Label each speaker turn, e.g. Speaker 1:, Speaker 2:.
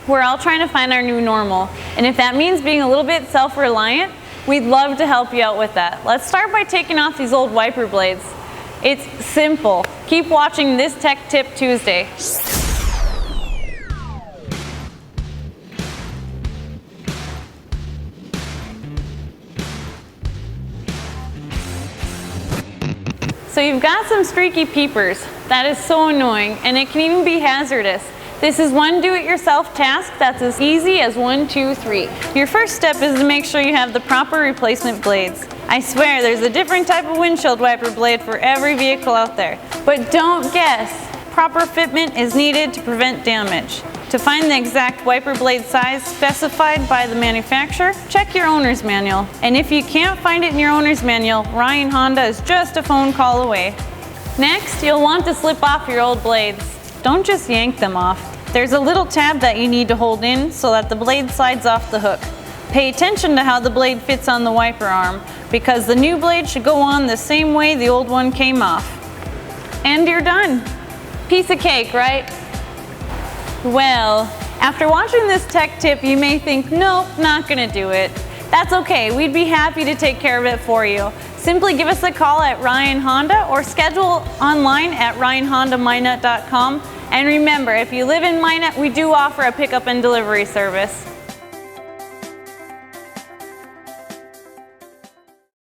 Speaker 1: We're all trying to find our new normal, and if that means being a little bit self-reliant, we'd love to help you out with that. Let's start by taking off these old wiper blades. It's simple. Keep watching this Tech Tip Tuesday. So you've got some streaky peepers. That is so annoying, and it can even be hazardous. This is one do-it-yourself task that's as easy as 1, 2, 3. Your first step is to make sure you have the proper replacement blades. I swear there's a different type of windshield wiper blade for every vehicle out there. But don't guess. Proper fitment is needed to prevent damage. To find the exact wiper blade size specified by the manufacturer, check your owner's manual. And if you can't find it in your owner's manual, Ryan Honda is just a phone call away. Next, you'll want to slip off your old blades. Don't just yank them off. There's a little tab that you need to hold in so that the blade slides off the hook. Pay attention to how the blade fits on the wiper arm, because the new blade should go on the same way the old one came off. And you're done. Piece of cake, right? Well, after watching this tech tip, you may think, nope, not gonna do it. That's okay, we'd be happy to take care of it for you. Simply give us a call at Ryan Honda or schedule online at ryanhondaminot.com. And remember, if you live in Minot, we do offer a pickup and delivery service.